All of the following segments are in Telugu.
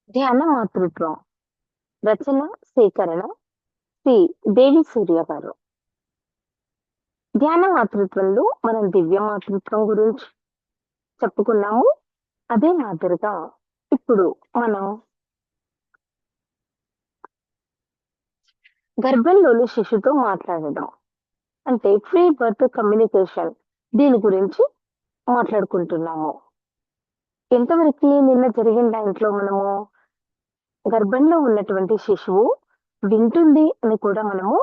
ధ్యాన మాతృత్వం. రచన, సేకరణ శ్రీ దేవి సూర్య గారు. ధ్యాన మాతృత్వంలో మనం దివ్య మాతృత్వం గురించి చెప్పుకున్నాము. అదే మాదిరిగా ఇప్పుడు మనం గర్భంలోని శిశుతో మాట్లాడడం అంటే ఫ్రీ బర్త్ కమ్యూనికేషన్ దీని గురించి మాట్లాడుకుంటున్నాము. ఎంతవరకు నిన్న జరిగిన దాంట్లో మనము గర్భంలో ఉన్నటువంటి శిశువు వింటుంది అని కూడా మనము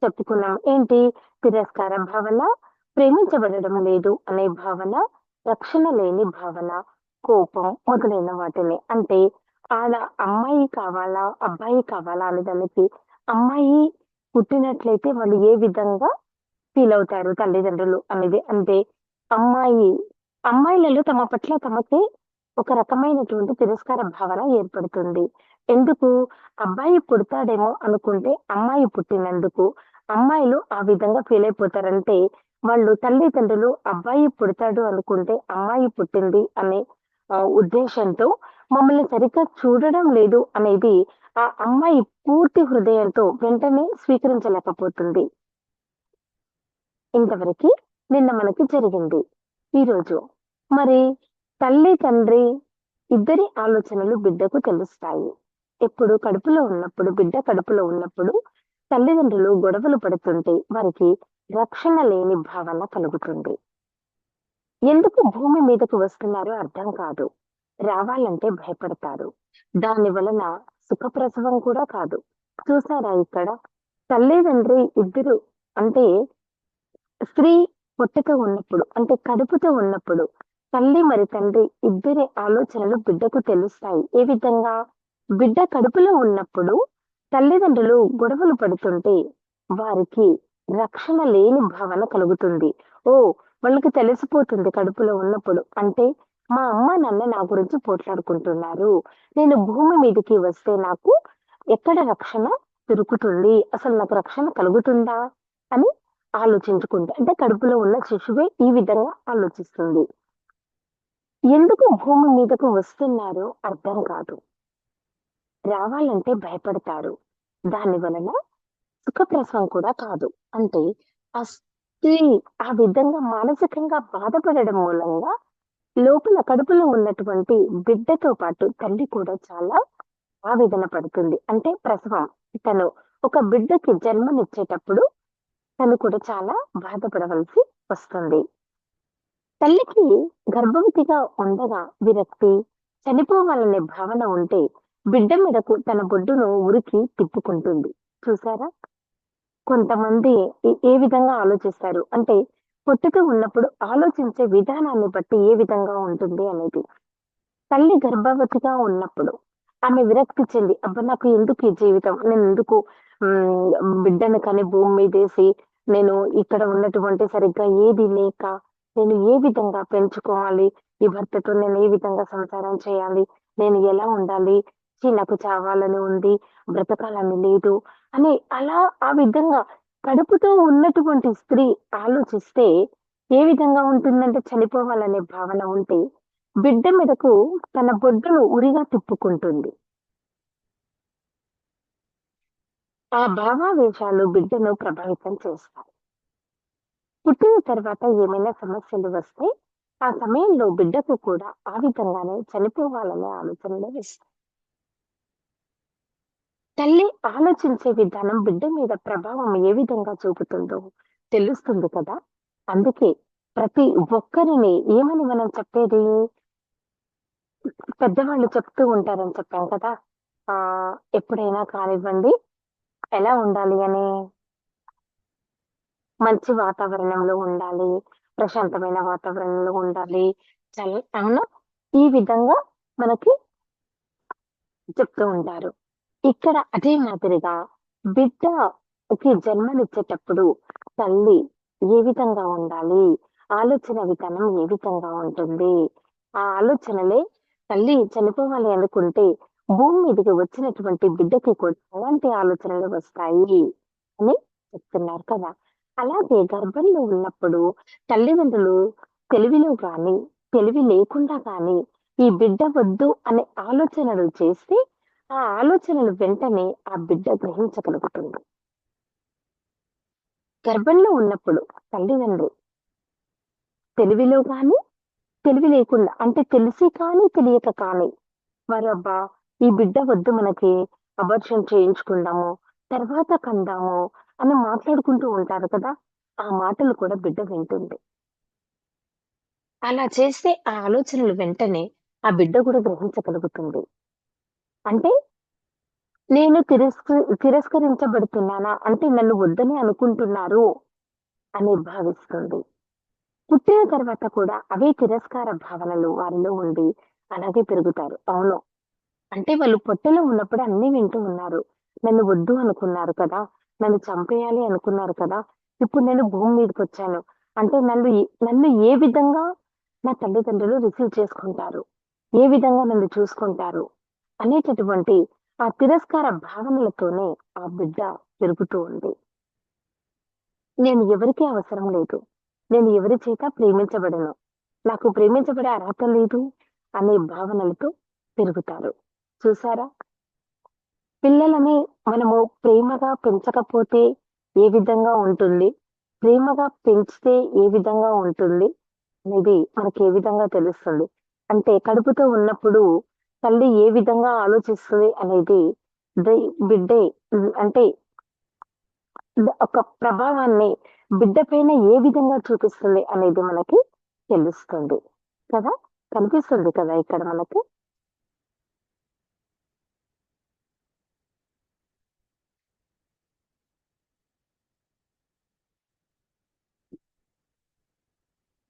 చెప్పుకున్నాం. ఏంటి? తిరస్కార భావన, ప్రేమించబడడం లేదు అనే భావన, రక్షణ లేని భావన, కోపం మొదలైన వాటిని. అంటే ఆడ అమ్మాయి కావాలా, అబ్బాయి కావాలా అనే దానికి అమ్మాయి పుట్టినట్లయితే వాళ్ళు ఏ విధంగా ఫీల్ అవుతారు తల్లిదండ్రులు అనేది. అంటే అమ్మాయి అమ్మాయిలలో తమ పట్ల తమకి ఒక రకమైనటువంటి తిరస్కార భావన ఏర్పడుతుంది. ఎందుకు? అబ్బాయి పుడతాడేమో అనుకుంటే అమ్మాయి పుట్టినందుకు. అమ్మాయిలు ఆ విధంగా ఫీల్ అయిపోతారంటే వాళ్ళు తల్లిదండ్రులు అబ్బాయి పుడతాడు అనుకుంటే అమ్మాయి పుట్టింది అనే ఉద్దేశంతో మమ్మల్ని సరిగ్గా చూడడం లేదు అనేది ఆ అమ్మాయి పూర్తి హృదయంతో వెంటనే స్వీకరించలేకపోతుంది. ఇంతవరకి నిన్న మనకి జరిగింది. ఈరోజు మరి తల్లి, తండ్రి ఇద్దరి ఆలోచనలు బిడ్డకు తెలుస్తాయి. ఎప్పుడు కడుపులో ఉన్నప్పుడు, బిడ్డ కడుపులో ఉన్నప్పుడు తల్లిదండ్రులు గొడవలు పడుతుంటే వారికి రక్షణ లేని భావన కలుగుతుంది. ఎందుకు భూమి మీదకు వస్తున్నారో అర్థం కాదు. రావాలంటే భయపడతారు. దాని వలన సుఖప్రసవం కూడా కాదు. చూసారా ఇక్కడ? తల్లిదండ్రి ఇద్దరు అంటే స్త్రీ పొట్టతో ఉన్నప్పుడు అంటే కడుపుతో ఉన్నప్పుడు తల్లి మరి తండ్రి ఇద్దరి ఆలోచనలు బిడ్డకు తెలుస్తాయి. ఏ విధంగా? బిడ్డ కడుపులో ఉన్నప్పుడు తల్లిదండ్రులు గొడవలు పడుతుంటే వారికి రక్షణ లేని భావన కలుగుతుంది. ఓ, వాళ్ళకి తెలిసిపోతుంది కడుపులో ఉన్నప్పుడు. అంటే మా అమ్మ నాన్న నా గురించి పోట్లాడుకుంటున్నారు. నేను భూమి మీదకి వస్తే నాకు ఎక్కడ రక్షణ దొరుకుతుంది? అసలు నాకు రక్షణ కలుగుతుందా అని ఆలోచించుకుంటా. అంటే కడుపులో ఉన్న శిశువే ఈ విధంగా ఆలోచిస్తుంది. ఎందుకు భూమి మీదకు వస్తున్నారో అర్థం కాదు. రావాలంటే భయపడతారు. దాని వలన సుఖప్రసవం కూడా కాదు. అంటే ఆ స్త్రీ ఆ విధంగా మానసికంగా బాధపడడం మూలంగా లోపల కడుపులో ఉన్నటువంటి బిడ్డతో పాటు తల్లి కూడా చాలా ఆవేదన పడుతుంది. అంటే ప్రసవం తను ఒక బిడ్డకి జన్మనిచ్చేటప్పుడు తను కూడా చాలా బాధపడవలసి వస్తుంది. తల్లికి గర్భవతిగా ఉండగా విరక్తి, చనిపోవాలనే భావన ఉంటే బిడ్డ మీదకు తన బొడ్డును ఉరికి తిప్పుకుంటుంది. చూసారా? కొంతమంది ఏ విధంగా ఆలోచిస్తారు అంటే పొట్టుతో ఉన్నప్పుడు ఆలోచించే విధానాన్ని బట్టి ఏ విధంగా ఉంటుంది అనేది. తల్లి గర్భవతిగా ఉన్నప్పుడు ఆమె విరక్తి చెంది, అబ్బా! నాకు ఎందుకు ఈ జీవితం? నేనెందుకు బిడ్డని కని భూమి మీదేసి నేను ఇక్కడ ఉన్నటువంటి సరిగ్గా ఏది లేక నేను ఏ విధంగా పెంచుకోవాలి? ఈ భర్తతో నేను ఏ విధంగా సంసారం చేయాలి? నేను ఎలా ఉండాలి? ఛీ! నాకు చావాలని ఉంది. బ్రతకాలని లేదు అని అలా ఆ విధంగా కడుపుతో ఉన్నటువంటి స్త్రీ ఆలోచిస్తే ఏ విధంగా ఉంటుందంటే చనిపోవాలనే భావన ఉంటే బిడ్డ మీదకు తన బొడ్డును ఉరిగా తిప్పుకుంటుంది. ఆ భావావేశాలు బిడ్డను ప్రభావితం చేస్తాయి. పుట్టిన తర్వాత ఏమైనా సమస్యలు వస్తే ఆ సమయంలో బిడ్డకు కూడా ఆ విధంగానే చనిపోవాలనే ఆలోచనలు వస్తాయి. తల్లి ఆలోచించే విధానం బిడ్డ మీద ప్రభావం ఏ విధంగా చూపుతుందో తెలుస్తుంది కదా! అందుకే ప్రతి ఒక్కరిని ఏమని మనం చెప్పేది? పెద్దవాళ్ళు చెప్తూ ఉంటారని చెప్పాం కదా! ఎప్పుడైనా కానివ్వండి ఎలా ఉండాలి అని? మంచి వాతావరణంలో ఉండాలి. ప్రశాంతమైన వాతావరణంలో ఉండాలి. అవునా? ఈ విధంగా మనకి చెప్తూ ఉంటారు. ఇక్కడ అదే మాదిరిగా బిడ్డకి జన్మనిచ్చేటప్పుడు తల్లి ఏ విధంగా ఉండాలి? ఆలోచన విధానం ఏ విధంగా ఉంటుంది? ఆ ఆలోచనలే తల్లి చనిపోవాలి అనుకుంటే భూమి మీదకి వచ్చినటువంటి బిడ్డకి కూడా అలాంటి ఆలోచనలు వస్తాయి అని చెప్తున్నారు కదా! అలాగే గర్భంలో ఉన్నప్పుడు తల్లిదండ్రులు తెలివిలో గాని, తెలివి లేకుండా గాని ఈ బిడ్డ వద్దు అనే ఆలోచనలు చేస్తే ఆ ఆలోచనలు వెంటనే ఆ బిడ్డ గ్రహించగలుగుతుంది. గర్భంలో ఉన్నప్పుడు తల్లిదండ్రి తెలివిలో గాని, తెలివి లేకుండా అంటే తెలిసి కానీ, తెలియక కానీ వారు అబ్బా! ఈ బిడ్డ వద్దు మనకి అబార్షన్ చేయించుకుందాము, తర్వాత కందాము అని మాట్లాడుకుంటూ ఉంటారు కదా! ఆ మాటలు కూడా బిడ్డ వింటుంది. అలా చేస్తే ఆ ఆలోచనలు వెంటనే ఆ బిడ్డ కూడా గ్రహించగలుగుతుంది. అంటే నేను తిరస్కరించబడుతున్నానా? అంటే నన్ను వద్దని అనుకుంటున్నారు అని భావిస్తుంది. పుట్టిన తర్వాత కూడా అవే తిరస్కార భావనలు వారిలో ఉండి అలాగే పెరుగుతారు. అవును. అంటే వాళ్ళు పొట్టలో ఉన్నప్పుడు అన్నీ వింటూ ఉన్నారు. నన్ను వద్దు అనుకున్నారు కదా! నన్ను చంపేయాలి అనుకున్నారు కదా! ఇప్పుడు నేను భూమి మీదకొచ్చాను. అంటే నన్ను ఏ విధంగా నా తల్లిదండ్రులు రిసీవ్ చేసుకుంటారు? ఏ విధంగా నన్ను చూసుకుంటారు? అనేటటువంటి ఆ తిరస్కార భావనలతోనే ఆ బిడ్డ పెరుగుతూ ఉంది. నేను ఎవరికీ అవసరం లేదు. నేను ఎవరి చేత ప్రేమించబడను. నాకు ప్రేమించబడే అర్హత లేదు అనే భావనలతో పెరుగుతారు. చూసారా? పిల్లలని మనము ప్రేమగా పెంచకపోతే ఏ విధంగా ఉంటుంది? ప్రేమగా పెంచితే ఏ విధంగా ఉంటుంది? అనేది మనకి ఏ విధంగా తెలుస్తుంది? అంటే కడుపుతో ఉన్నప్పుడు తల్లి ఏ విధంగా ఆలోచిస్తది అనేది ది బిడ్డే అంటే ఒక ప్రభావాన్ని బిడ్డ పైన ఏ విధంగా చూపిస్తుంది అనేది మనకి తెలుస్తుంది. కదా! కనిపిస్తుంది కదా ఇక్కడ మనకి.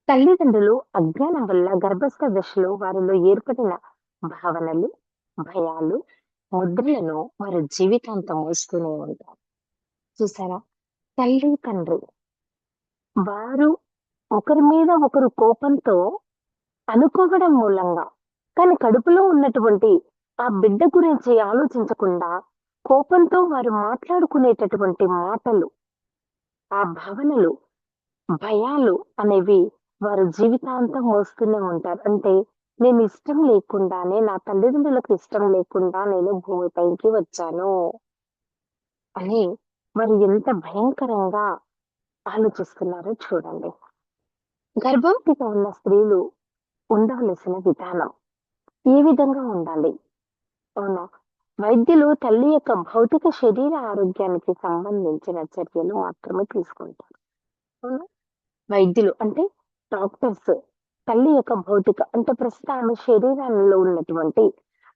తల్లిదండ్రులు అజ్ఞానం వల్ల గర్భస్థ దశలో వారిలో ఏర్పడిన భావనలు, భయాలు, ముద్రలను వారు జీవితాంతం మోస్తూనే ఉంటారు. చూసారా? తల్లి, తండ్రి వారు ఒకరి మీద ఒకరు కోపంతో అనుకోవడం మూలంగా కానీ కడుపులో ఉన్నటువంటి ఆ బిడ్డ గురించి ఆలోచించకుండా కోపంతో వారు మాట్లాడుకునేటటువంటి మాటలు, ఆ భావనలు, భయాలు అనేవి వారు జీవితాంతం మోస్తూనే ఉంటారు. అంటే నేను ఇష్టం లేకుండానే నా తల్లిదండ్రులకు ఇష్టం లేకుండా నేను భూమిపైకి వచ్చాను అని మరి ఎంత భయంకరంగా ఆలోచిస్తున్నారో చూడండి. గర్భవతిగా ఉన్న స్త్రీలు ఉండవలసిన విధానం ఏ విధంగా ఉండాలి? అవునా? వైద్యులు తల్లి యొక్క భౌతిక శరీర ఆరోగ్యానికి సంబంధించిన చర్యలు మాత్రమే తీసుకుంటారు. అవునా? వైద్యులు అంటే డాక్టర్స్ తల్లి యొక్క భౌతిక అంటే ప్రస్తుతం ఆమె శరీరంలో ఉన్నటువంటి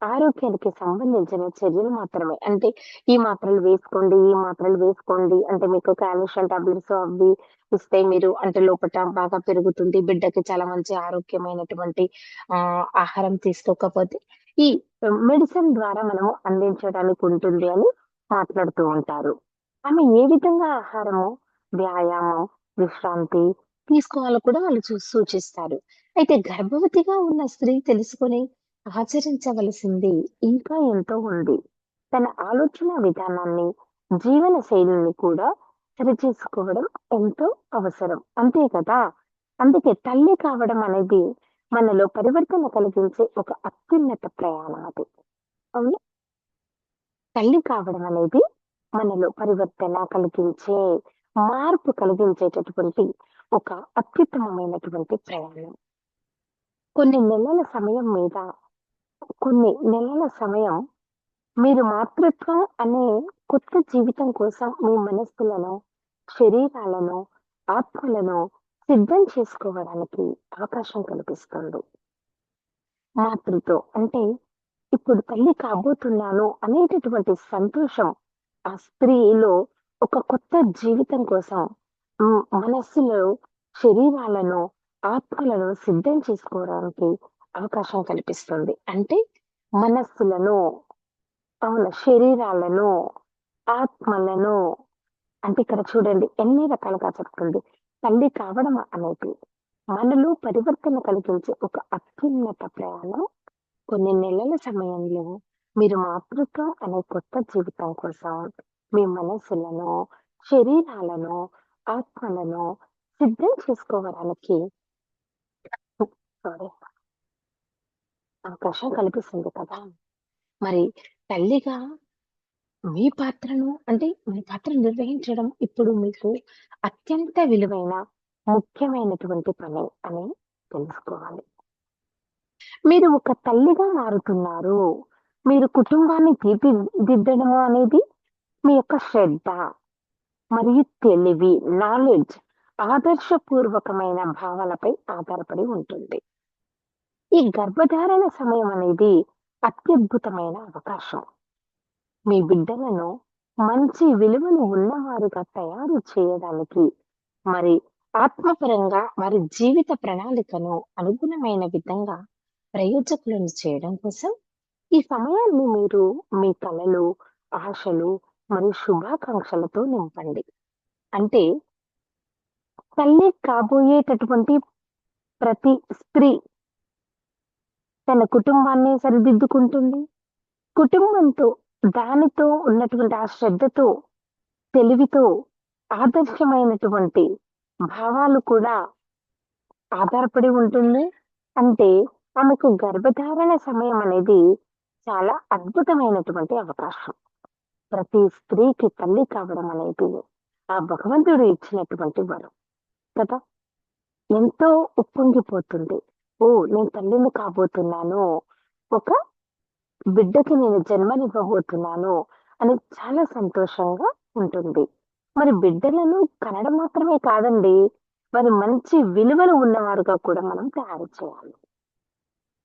ఆరోగ్యానికి సంబంధించిన చర్యలు మాత్రమే. అంటే ఈ మాత్రలు వేసుకోండి, ఈ మాత్రలు వేసుకోండి. అంటే మీకు కాల్షియం టాబ్లెట్స్ అవి ఇస్తే మీరు అంటే లోపట బాగా పెరుగుతుంది. బిడ్డకి చాలా మంచి ఆరోగ్యమైనటువంటి ఆహారం తీసుకోకపోతే ఈ మెడిసిన్ ద్వారా మనము అందించడానికి ఉంటుంది అని మాట్లాడుతూ ఉంటారు. ఆమె ఏ విధంగా ఆహారము, వ్యాయామం, విశ్రాంతి తీసుకోవాలో కూడా వాళ్ళు సూచిస్తారు. అయితే గర్భవతిగా ఉన్న స్త్రీ తెలుసుకొని ఆచరించవలసింది ఇంకా ఎంతో ఉంది. తన ఆలోచన విధానాన్ని, జీవన శైలిని కూడా సరిచేసుకోవడం ఎంతో అవసరం. అంతే కదా! అందుకే తల్లి కావడం అనేది మనలో పరివర్తన కలిగించే ఒక అత్యున్నత ప్రయాణం అది. అవునా? తల్లి కావడం అనేది మనలో పరివర్తన కలిగించే, మార్పు కలిగించేటటువంటి ఒక అత్యుత్తమమైనటువంటి ప్రయాణం. కొన్ని నెలల సమయం మీద కొన్ని నెలల సమయం మీరు మాతృత్వం అనే కొత్త జీవితం కోసం మీ మనస్సులను, శరీరాలను, ఆత్మలను సిద్ధం చేసుకోవడానికి అవకాశం కల్పిస్తుంది. మాతృత్వం అంటే ఇప్పుడు తల్లి కాబోతున్నాను అనేటటువంటి సంతోషం ఆ స్త్రీలో ఒక కొత్త జీవితం కోసం మనస్సులో శరీరాలను, ఆత్మలను సిద్ధం చేసుకోవడానికి అవకాశం కల్పిస్తుంది. అంటే మనస్సులను అవును. శరీరాలను, ఆత్మలను అంటే ఇక్కడ చూడండి ఎన్ని రకాలుగా చెప్తుంది. తల్లి కావడం అనేది మనలో పరివర్తన కలిగించే ఒక అత్యున్నత ప్రయాణం. కొన్ని నెలల సమయంలో మీరు మాతృత్వం అనే కొత్త జీవితం కోసం మీ మనస్సులను, శరీరాలను, ఆత్మలను సిద్ధం చేసుకోవడానికి సారీ అవకాశం కల్పిస్తుంది కదా! మరి తల్లిగా మీ పాత్ర నిర్వహించడం ఇప్పుడు మీకు అత్యంత విలువైన, ముఖ్యమైనటువంటి పని అని తెలుసుకోవాలి. మీరు ఒక తల్లిగా మారుతున్నారు. మీరు కుటుంబాన్ని తీర్చిదిద్దడము అనేది మీ యొక్క శ్రద్ధ మరియు తెలివి, నాలెడ్జ్, ఆదర్శపూర్వకమైన భావాలపై ఆధారపడి ఉంటుంది. ఈ గర్భధారణ సమయం అనేది అత్యద్భుతమైన అవకాశం. మీ బిడ్డలను మంచి విలువలు ఉన్నవారుగా తయారు చేయడానికి, మరి ఆత్మపరంగా వారి జీవిత ప్రణాళికను అనుగుణమైన విధంగా ప్రయోజకులను చేయడం కోసం ఈ సమయాన్ని మీరు మీ కలలు, ఆశలు మరియు శుభాకాంక్షలతో నింపండి. అంటే తల్లి కాబోయేటటువంటి ప్రతి స్త్రీ తన కుటుంబాన్ని సరిదిద్దుకుంటుంది. కుటుంబంతో, దానితో ఉన్నటువంటి ఆ శ్రద్ధతో, తెలివితో, ఆదర్శమైనటువంటి భావాలు కూడా ఆధారపడి ఉంటుంది. అంటే ఆమెకు గర్భధారణ సమయం అనేది చాలా అద్భుతమైనటువంటి అవకాశం. ప్రతి స్త్రీకి తల్లి కావడం అనేది ఆ భగవంతుడు ఇచ్చినటువంటి వరం కదా! ఎంతో ఉప్పొంగిపోతుంది. నేను తల్లిని కాబోతున్నాను. ఒక బిడ్డకి నేను జన్మనివ్వబోతున్నాను అని చాలా సంతోషంగా ఉంటుంది. మరి బిడ్డలను కనడం మాత్రమే కాదండి, మరి మంచి విలువలు ఉన్నవారుగా కూడా మనం తయారు చేయాలి.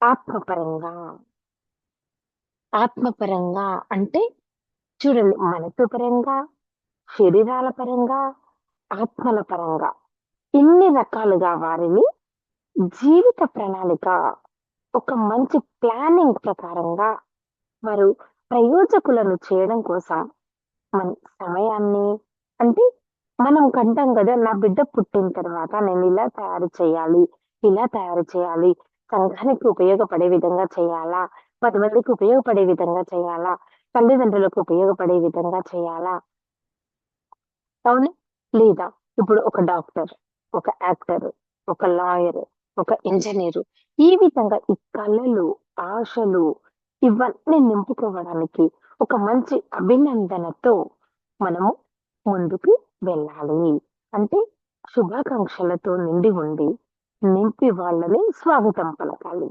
ఆత్మపరంగా. ఆత్మపరంగా అంటే చూడండి, మనసు పరంగా, శరీరాల పరంగా, ఆత్మల పరంగా ఇన్ని రకాలుగా వారిని జీవిత ప్రణాళిక, ఒక మంచి ప్లానింగ్ ప్రకారంగా వారు ప్రయోజకులను చేయడం కోసం మన సమయాన్ని, అంటే మనం కంటాం కదా, నా బిడ్డ పుట్టిన తర్వాత నేను ఇలా తయారు చేయాలి, ఇలా తయారు చేయాలి, సంఘానికి ఉపయోగపడే విధంగా చేయాలా, 10 మందికి ఉపయోగపడే విధంగా చేయాలా, తల్లిదండ్రులకు ఉపయోగపడే విధంగా చేయాలా, అవునా? లేదా ఇప్పుడు ఒక డాక్టర్, ఒక యాక్టర్, ఒక లాయర్, ఒక ఇంజినీరు, ఈ విధంగా ఈ కళలు, ఆశలు ఇవన్నీ నింపుకోవడానికి ఒక మంచి అభినందనతో మనము ముందుకు వెళ్ళాలి. అంటే శుభాకాంక్షలతో నిండి ఉండి, నింపి వాళ్ళని స్వాగతం పలకాలి.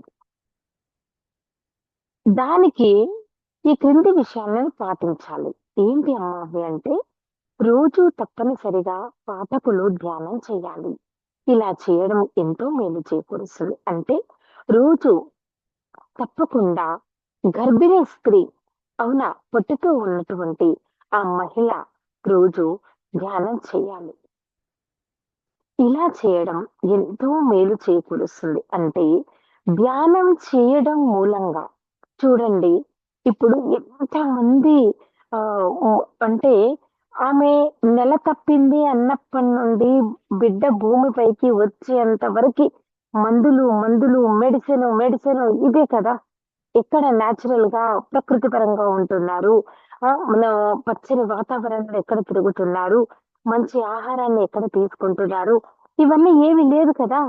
దానికి ఈ క్రింది విషయాలను పాటించాలి. ఏంటి అమ్మా అవి అంటే, రోజు తప్పనిసరిగా పాఠకులు ధ్యానం చేయాలి. ఇలా చేయడం ఎంతో మేలు చేకూరుస్తుంది. అంటే రోజు తప్పకుండా గర్భిణీ స్త్రీ, అవునా, పొట్టుతో ఉన్నటువంటి ఆ మహిళ రోజు ధ్యానం చేయాలి. ఇలా చేయడం ఎంతో మేలు చేకూరుస్తుంది. అంటే ధ్యానం చేయడం మూలంగా చూడండి, ఇప్పుడు ఎంతమంది అంటే ఆమె నెల తప్పింది అన్నప్పటి నుండి బిడ్డ భూమిపైకి వచ్చేంత వరకి మందులు, మందులు, మెడిసిన్ ఇదే కదా! ఎక్కడ నేచురల్ గా ప్రకృతి పరంగా ఉంటున్నారు. మన పచ్చని వాతావరణంలో ఎక్కడ తిరుగుతున్నారు, మంచి ఆహారాన్ని ఎక్కడ తీసుకుంటున్నారు, ఇవన్నీ ఏమీ లేదు కదా!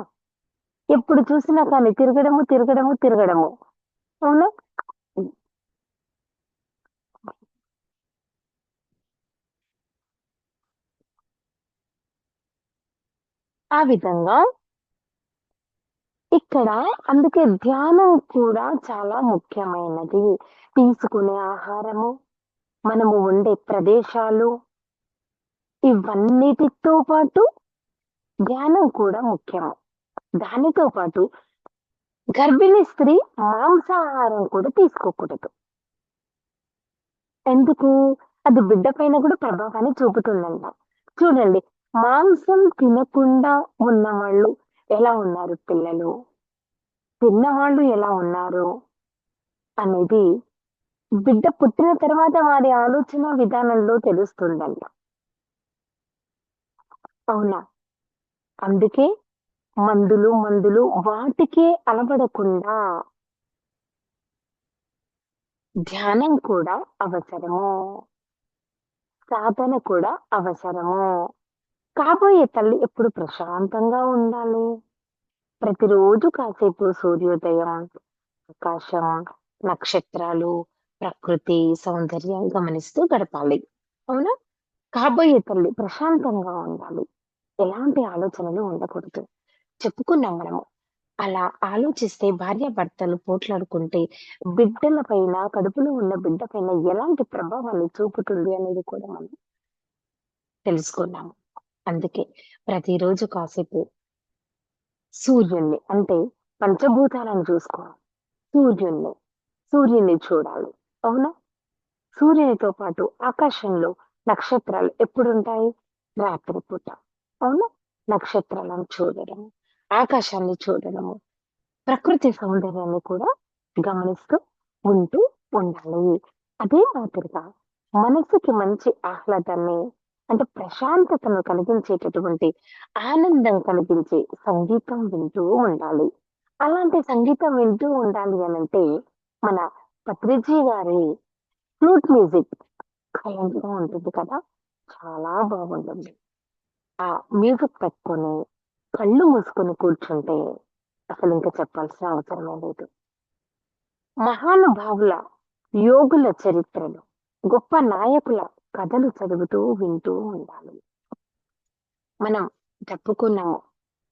ఎప్పుడు చూసినా కానీ తిరగడము, తిరగడము, తిరగడము. అవునా? ఆ విధంగా ఇక్కడ అందుకే ధ్యానం కూడా చాలా ముఖ్యమైనది. తీసుకునే ఆహారము, మనము ఉండే ప్రదేశాలు, ఇవన్నిటితో పాటు ధ్యానం కూడా ముఖ్యము. దానితో పాటు గర్భిణీ స్త్రీ మాంసాహారం కూడా తీసుకోకూడదు. ఎందుకు? అది బిడ్డ పైన కూడా ప్రభావాన్ని చూపుతుందంట. చూడండి, మాంసం తినకుండా ఉన్నవాళ్ళు ఎలా ఉన్నారు పిల్లలు, తిన్నవాళ్ళు ఎలా ఉన్నారు అనేది బిడ్డ పుట్టిన తర్వాత వారి ఆలోచన విధానంలో తెలుస్తుందంట. అవునా? అందుకే మందులు వాటికే అలవడకుండా ధ్యానం కూడా అవసరము. సాధన కూడా అవసరము. కాబోయే తల్లి ఎప్పుడు ప్రశాంతంగా ఉండాలి. ప్రతిరోజు కాసేపు సూర్యోదయం, ఆకాశం, నక్షత్రాలు, ప్రకృతి, సౌందర్యం గమనిస్తూ గడపాలి. అవునా? కాబోయే తల్లి ప్రశాంతంగా ఉండాలి. ఎలాంటి ఆలోచనలు ఉండకూడదు. చెప్పుకున్నాం మనము. అలా ఆలోచిస్తే భార్యాభర్తలు పోట్లాడుకుంటే బిడ్డల పైన, కడుపులో ఉన్న బిడ్డ పైన ఎలాంటి ప్రభావాన్ని చూపుతుంది అనేది కూడా మనం తెలుసుకున్నాము. అందుకే ప్రతిరోజు కాసేపు సూర్యుడిని అంటే పంచభూతాలను చూసుకోవాలి. సూర్యుడిని, సూర్యుడిని చూడాలి. అవునా? సూర్యునితో పాటు ఆకాశంలో నక్షత్రాలు ఎప్పుడుంటాయి? రాత్రి పూట. అవునా? నక్షత్రాలను చూడడము, ఆకాశాన్ని చూడడము, ప్రకృతి సౌందర్యాన్ని కూడా గమనిస్తూ ఉంటూ ఉండాలి. అదే మాదిరిగా మనసుకి మంచి ఆహ్లాదాన్ని అంటే ప్రశాంతతను కలిగించేటటువంటి ఆనందం కలిగించే సంగీతం వింటూ ఉండాలి. అలాంటి సంగీతం వింటూ ఉండాలి అనంటే మన పత్రిజీ గారి ఫ్లూట్ మ్యూజిక్ సైలెంట్‌గా ఉంటుంది కదా! చాలా బాగుంటుంది. ఆ మ్యూజిక్ పెట్టుకొని, కళ్ళు మూసుకొని కూర్చుంటే అసలింక చెప్పాల్సిన అవసరమే లేదు. మహానుభావుల, యోగుల చరిత్రలు, గొప్ప నాయకుల కథలు చదువుతూ వింటూ ఉండాలి. మనం చెప్పుకున్నాము.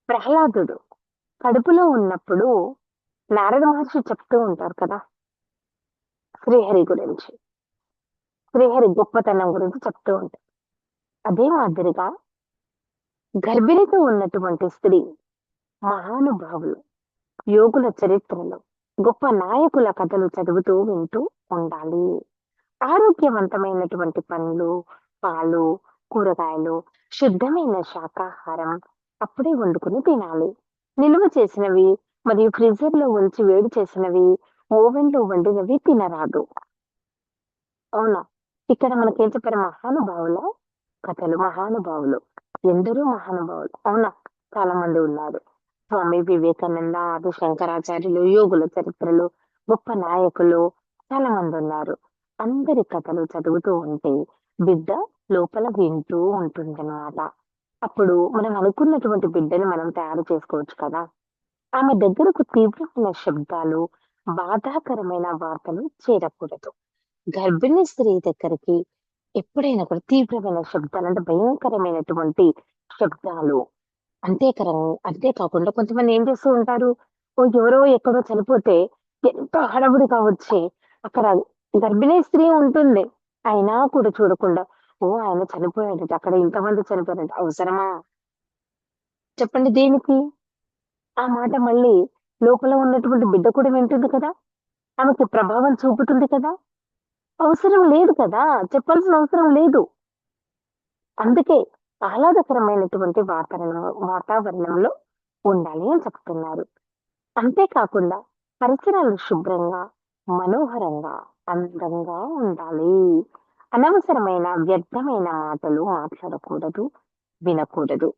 ప్రహ్లాదుడు కడుపులో ఉన్నప్పుడు నారద మహర్షి చెప్తూ ఉంటారు కదా! శ్రీహరి గురించి. శ్రీహరి గొప్పతనం గురించి చెప్తూ ఉంటారు. అదే మాదిరిగా గర్భిణితో ఉన్నటువంటి స్త్రీ మహానుభావులు, యోగుల చరిత్రలు, గొప్ప నాయకుల కథలు చదువుతూ వింటూ ఉండాలి. ఆరోగ్యవంతమైనటువంటి పండ్లు, పాలు, కూరగాయలు, శుద్ధమైన శాకాహారం అప్పుడే వండుకొని తినాలి. నిల్వ చేసినవి మరియు ఫ్రీజర్‌లో ఉంచి వేడి చేసినవి, ఓవెన్‌లో వండినవి తినరాదు. అవునా? ఇక్కడ మనకేం చెప్పారు మహానుభావుల కథలు, మహానుభావులు. ఎందరో మహానుభావులు. అవునా? చాలా మంది ఉన్నారు. స్వామి వివేకానంద, ఆది శంకరాచార్యులు, యోగుల చరిత్రలు, గొప్ప నాయకులు చాలా మందున్నారు. అందరి కథలు చదువుతూ ఉంటే బిడ్డ లోపల వింటూ ఉంటుందన్నమాట. అప్పుడు మనం అనుకున్నటువంటి బిడ్డని మనం తయారు చేసుకోవచ్చు కదా! ఆమె దగ్గరకు తీవ్రమైన శబ్దాలు, బాధాకరమైన వార్తలు చేరకూడదు. గర్భిణీ స్త్రీ దగ్గరికి ఎప్పుడైనా కూడా తీవ్రమైన శబ్దాలు అంటే భయంకరమైనటువంటి శబ్దాలు అంతే కాకుండా కొంతమంది ఏం చేస్తూ ఉంటారు, ఎవరో ఎక్కడో చనిపోతే ఎంతో హడావుడిగా వచ్చి అక్కడ గర్భిణీ స్త్రీ ఉంటుంది. అయినా కూడా చూడకుండా, ఆయన చనిపోయాడట. అక్కడ ఇంతమంది చనిపోయారంట. అవసరమా? చెప్పండి దేనికి? ఆ మాట మళ్ళీ లోపల ఉన్నటువంటి బిడ్డ కూడా వింటుంది కదా! ఆమెకి ప్రభావం చూపుతుంది కదా! అవసరం లేదు కదా! చెప్పాల్సిన అవసరం లేదు. అందుకే ఆహ్లాదకరమైనటువంటి వాతావరణంలో ఉండాలి అని చెప్తున్నారు. అంతే కాకుండా పరిసరాలు శుభ్రంగా, మనోహరంగా, అందంగా ఉండాలి. అనవసరమైన, వ్యర్థమైన మాటలు మాట్లాడకూడదు, వినకూడదు.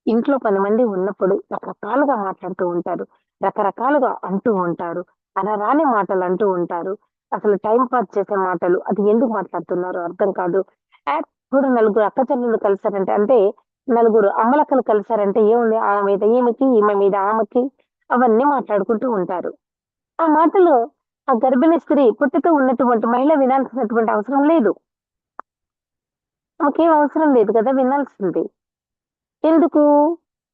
ఇంట్లో 10 మంది ఉన్నప్పుడు రకరకాలుగా మాట్లాడుతూ ఉంటారు. రకరకాలుగా అంటూ ఉంటారు. అనరాని మాటలు అంటూ ఉంటారు. అసలు టైమ్ పాస్ చేసే మాటలు అది ఎందుకు మాట్లాడుతున్నారో అర్థం కాదు. ఇప్పుడు నలుగురు అక్క చెల్లెళ్ళు కలిసారంటే అంటే నలుగురు అమ్మలక్కలు కలిసారంటే ఏముంది ఆమె మీద ఈమెకి, ఈమె మీద ఆమెకి అవన్నీ మాట్లాడుకుంటూ ఉంటారు. ఆ మాటలు ఆ గర్భిణీ స్త్రీ పుట్టుతో ఉన్నటువంటి మహిళ వినాల్సినటువంటి అవసరం లేదు. ఆమెకేం అవసరం లేదు కదా వినాల్సింది. ఎందుకు?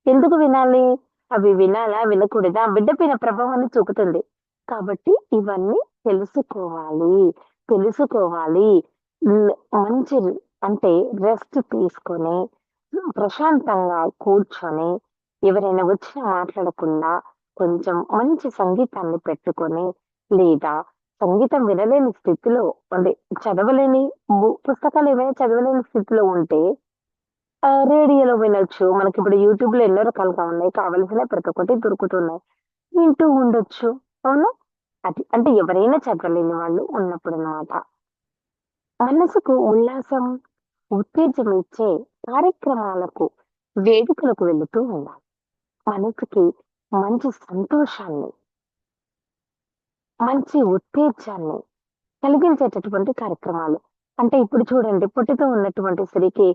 ఎందుకు వినాలి? అవి వినాలా? వినకూడదా? బిడ్డ పైన ప్రభావాన్ని చూపుతుంది. కాబట్టి ఇవన్నీ తెలుసుకోవాలి. తెలుసుకోవాలి. హ్మ్. మంచి అంటే రెస్ట్ తీసుకొని, ప్రశాంతంగా కూర్చొని, ఎవరైనా వచ్చినా మాట్లాడకుండా కొంచెం మంచి సంగీతాన్ని పెట్టుకొని, లేదా సంగీతం వినలేని స్థితిలో అంటే చదవలేని పుస్తకాలు ఏవైనా చదవలేని స్థితిలో ఉంటే రేడియోలో వినొచ్చు. మనకిప్పుడు యూట్యూబ్‌లో ఎన్నో రకాలుగా ఉన్నాయి. కావాల్సినవి ప్రతి ఒక్కటి దొరుకుతున్నాయి. వింటూ ఉండొచ్చు. అవునా? అది. అంటే ఎవరైనా చదవలేని వాళ్ళు ఉన్నప్పుడన్నమాట. మనసుకు ఉల్లాసం, ఉత్తేజం ఇచ్చే కార్యక్రమాలకు, వేడుకలకు వెళుతూ ఉండాలి. మనసుకి మంచి సంతోషాన్ని, మంచి ఉత్తేజాన్ని కలిగించేటటువంటి కార్యక్రమాలు. అంటే ఇప్పుడు చూడండి పుట్టితో ఉన్నటువంటి స్త్రీకి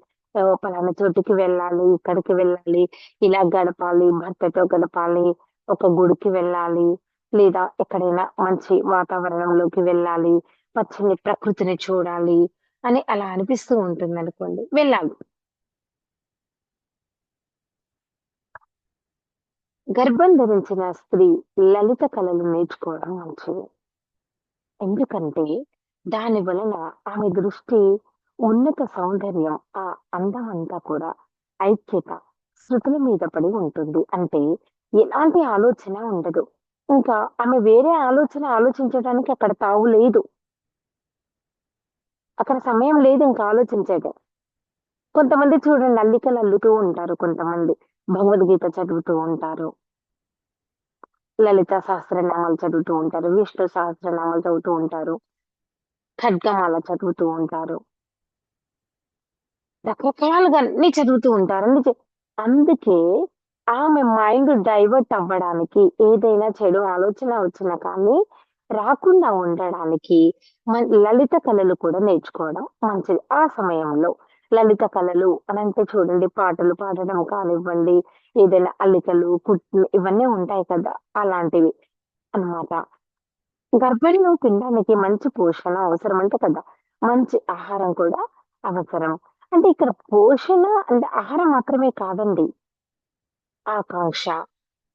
పలానా చోటుకి వెళ్ళాలి, ఇక్కడికి వెళ్ళాలి, ఇలా గడపాలి, భర్తతో గడపాలి, ఒక గుడికి వెళ్ళాలి, లేదా ఎక్కడైనా మంచి వాతావరణంలోకి వెళ్ళాలి, పచ్చని ప్రకృతిని చూడాలి అని అలా అనిపిస్తూ ఉంటుందనుకోండి. వెళ్ళాలి. గర్భం ధరించిన స్త్రీ లలిత కళలు నేర్చుకోవడం మంచిది. ఎందుకంటే దాని వలన ఆమె దృష్టి ఉన్నత సౌందర్యం, ఆ అందం అంతా కూడా ఐక్యత, శృతుల మీద పడి ఉంటుంది. అంటే ఎలాంటి ఆలోచన ఉండదు. ఇంకా ఆమె వేరే ఆలోచన ఆలోచించడానికి అక్కడ తావు లేదు. అక్కడ సమయం లేదు ఇంకా ఆలోచించేది. కొంతమంది చూడండి అల్లికలు అల్లుతూ ఉంటారు కొంతమంది. భగవద్గీత చదువుతూ ఉంటారు. లలిత సహస్రనామాలు చదువుతూ ఉంటారు. విష్ణు సహస్రనామాలు చదువుతూ ఉంటారు. ఖడ్గమాల చదువుతూ ఉంటారు. రకరకాలుగా అన్నీ చదువుతూ ఉంటారు. అందుకే ఆమె మైండ్ డైవర్ట్ అవ్వడానికి ఏదైనా చెడు ఆలోచన వచ్చినా కానీ రాకుండా ఉండడానికి లలిత కళలు కూడా నేర్చుకోవడం మంచిది. ఆ సమయంలో లలిత కళలు అనంటే చూడండి పాటలు పాడడం కానివ్వండి, ఏదైనా అల్లికలు, కుట్లు ఇవన్నీ ఉంటాయి కదా! అలాంటివి అన్నమాట. గర్భిణీలు తినడానికి మంచి పోషణ అవసరం అంతే కదా! మంచి ఆహారం కూడా అవసరం. అంటే ఇక్కడ పోషణ అంటే ఆహారం మాత్రమే కాదండి. ఆకాంక్ష.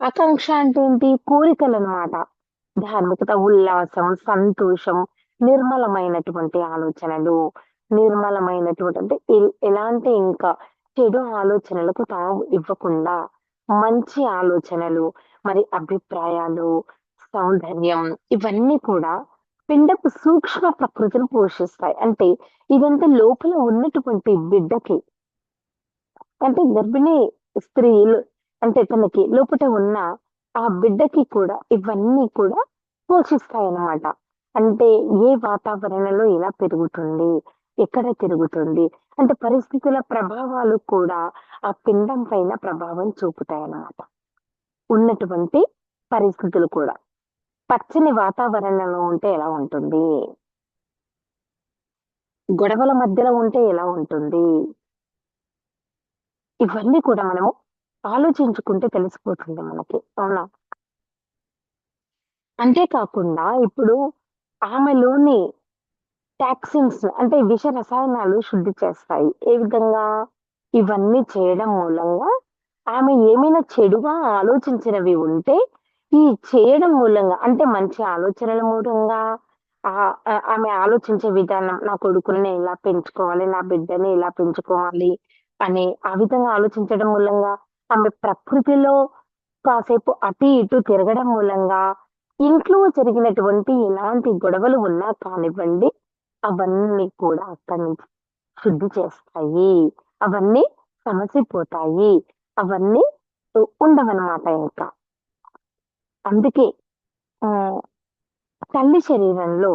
ఆకాంక్ష అంటే ఏంటి? కోరికలనమాట. ధార్మికత, ఉల్లాసం, సంతోషం, నిర్మలమైనటువంటి ఆలోచనలు, నిర్మలమైనటువంటి అంటే ఎలాంటి ఇంకా చెడు ఆలోచనలకు తావు ఇవ్వకుండా మంచి ఆలోచనలు, మరి అభిప్రాయాలు, సౌందర్యం ఇవన్నీ కూడా పిండపు సూక్ష్మ ప్రకృతిని పోషిస్తాయి. అంటే ఇదంతా లోపల ఉన్నటువంటి బిడ్డకి అంటే గర్భిణీ స్త్రీలు అంటే తనకి లోపట ఉన్న ఆ బిడ్డకి కూడా ఇవన్నీ కూడా పోషిస్తాయన్నమాట. అంటే ఏ వాతావరణంలో ఎలా పెరుగుతుంది? ఎక్కడ తిరుగుతుంది? అంటే పరిస్థితుల ప్రభావాలు కూడా ఆ పిండం పైన ప్రభావం చూపుతాయన్నమాట. ఉన్నటువంటి పరిస్థితులు కూడా. పచ్చని వాతావరణంలో ఉంటే ఎలా ఉంటుంది? గొడవల మధ్యలో ఉంటే ఎలా ఉంటుంది? ఇవన్నీ కూడా మనము ఆలోచించుకుంటే తెలిసిపోతుంది మనకి. అవునా? అంతే కాకుండా ఇప్పుడు ఆమెలోని టాక్సిన్స్ అంటే విష రసాయనాలు శుద్ధి చేస్తాయి. ఏ విధంగా? ఇవన్నీ చేయడం మూలంగా ఆమె ఏమైనా చెడుగా ఆలోచించినవి ఉంటే, ఈ చేయడం మూలంగా అంటే మంచి ఆలోచనల మూలంగా ఆమె ఆలోచించే విధానం నా కొడుకుల్ని ఇలా పెంచుకోవాలి, నా బిడ్డని ఇలా పెంచుకోవాలి అని ఆ విధంగా ఆలోచించడం మూలంగా, ఆమె ప్రకృతిలో కాసేపు అటు ఇటు తిరగడం మూలంగా, ఇంట్లో జరిగినటువంటి ఎలాంటి గొడవలు ఉన్నా కానివ్వండి, అవన్నీ కూడా అక్కడి నుంచి శుద్ధి చేస్తాయి. అవన్నీ సమసిపోతాయి. అవన్నీ ఉండవనమాట ఇంకా. అందుకే ఆహ్, తల్లి శరీరంలో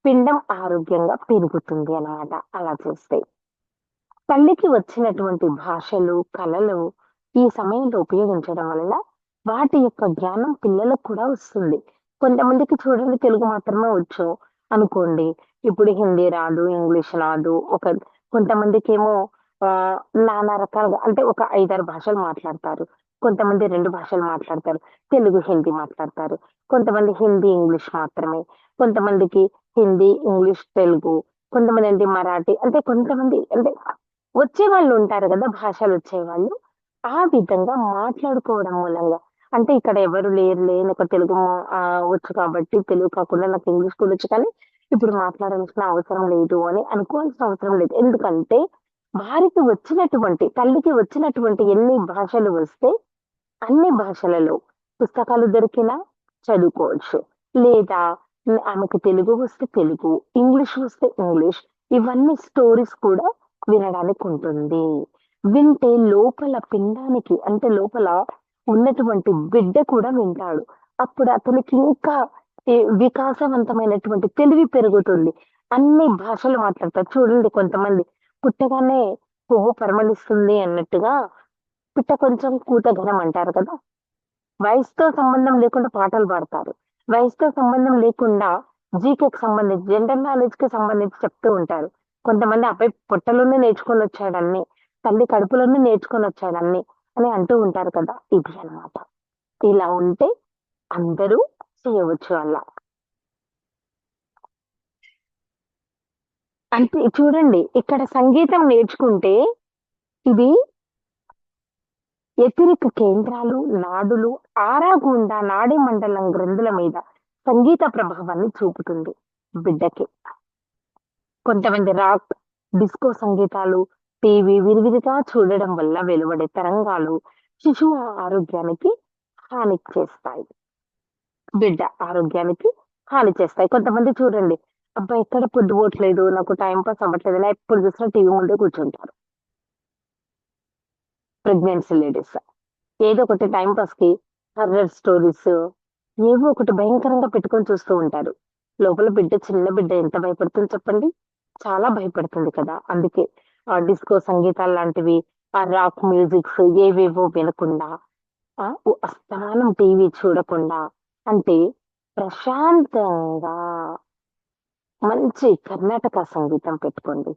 పిండం ఆరోగ్యంగా పెరుగుతుంది అన్నమాట అలా చేస్తే. తల్లికి వచ్చినటువంటి భాషలు, కళలు ఈ సమయంలో ఉపయోగించడం వలన వాటి యొక్క జ్ఞానం పిల్లలకు కూడా వస్తుంది. కొంతమందికి చూడండి తెలుగు మాత్రమే వచ్చు అనుకోండి. ఇప్పుడు హిందీ రాదు, ఇంగ్లీష్ రాదు. కొంతమందికేమో ఆహ్, నానా రకాలుగా అంటే ఒక 5, 6 భాషలు మాట్లాడతారు. కొంతమంది 2 భాషలు మాట్లాడతారు. తెలుగు, హిందీ మాట్లాడతారు. కొంతమంది హిందీ, ఇంగ్లీష్ మాత్రమే. కొంతమందికి హిందీ, ఇంగ్లీష్, తెలుగు. కొంతమందేంటి మరాఠీ అంటే కొంతమంది అంటే వచ్చేవాళ్ళుంటారు గదా! భాషలొచ్చేవాళ్ళు. ఆ విధంగా మాట్లాడుకోవడం మూలంగా అంటే ఇక్కడ ఎవరు లేరులే నాకు తెలుగు వచ్చు కాబట్టి తెలుగు కాకుండా నాకు ఇంగ్లీష్ కూడా వచ్చు కానీ ఇప్పుడు మాట్లాడాల్సిన అవసరం లేదు అని అనుకోవాల్సిన అవసరం లేదు. ఎందుకంటే వారికి వచ్చినటువంటి తల్లికి వచ్చినటువంటి ఎన్ని భాషలు వస్తే అన్ని భాషలలో పుస్తకాలు దొరికినా చదువుకోవచ్చు. లేదా ఆమెకు తెలుగు వస్తే తెలుగు, ఇంగ్లీష్ వస్తే ఇంగ్లీష్ ఇవన్నీ స్టోరీస్ కూడా వినడానికుంటుంది. వింటే లోపల పిండానికి అంటే లోపల ఉన్నటువంటి బిడ్డ కూడా వింటాడు. అప్పుడు అతనికి ఇంకా వికాసవంతమైనటువంటి తెలివి పెరుగుతుంది. అన్ని భాషలు మాట్లాడతారు. చూడండి కొంతమంది పుట్టగానే పువ్వు పరిమళిస్తుంది అన్నట్టుగా పిట్ట కొంచెం కూత ఘనం అంటారు కదా! వయసుతో సంబంధం లేకుండా పాటలు పాడతారు. వయసుతో సంబంధం లేకుండా జీకేకి సంబంధించి, జనరల్ నాలెడ్జ్‌కి సంబంధించి చెప్తూ ఉంటారు. కొంతమంది అబ్బాయి పొట్టలోనే నేర్చుకొనొచ్చాడన్నీ, తల్లి కడుపులోనే నేర్చుకొనొచ్చాడన్నీ అని అంటూ ఉంటారు కదా! ఇది అన్నమాట. ఇలా ఉంటే అందరూ చేయవచ్చు అలా. అంటే చూడండి ఇక్కడ సంగీతం నేర్చుకుంటే ఇది ఎతిరిక కేంద్రాలు, నాడులు, ఆరాగుండా నాడీ మండలం గ్రంథుల మీద సంగీత ప్రభావాన్ని చూపుతుంది బిడ్డకి. కొంతమంది రాక్, డిస్కో సంగీతాలు, టీవీ విరివిరిగా చూడడం వల్ల వెలువడే తరంగాలు శిశువు ఆరోగ్యానికి హాని చేస్తాయి. బిడ్డ ఆరోగ్యానికి హాని చేస్తాయి. కొంతమంది చూడండి, అబ్బా! ఎక్కడ పొద్దుపోవట్లేదు, నాకు టైమ్ పాస్ అవ్వట్లేదు అని ఎప్పుడు చూసినా టీవీ ముందే కూర్చుంటారు. Pregnancy ladies. ఏదో ఒకటి టైమ్ పాస్‌కి హర్రర్ స్టోరీస్ ఏవో ఒకటి భయంకరంగా పెట్టుకొని చూస్తూ ఉంటారు. లోపల బిడ్డ చిన్న బిడ్డ ఎంత భయపడుతుంది చెప్పండి? చాలా భయపడుతుంది కదా! అందుకే డిస్కో సంగీతాలు లాంటివి, రాక్ మ్యూజిక్స్ ఏవేవో వినకుండా అస్తమానం టీవీ చూడకుండా అంటే ప్రశాంతంగా మంచి కర్ణాటక సంగీతం పెట్టుకోండి.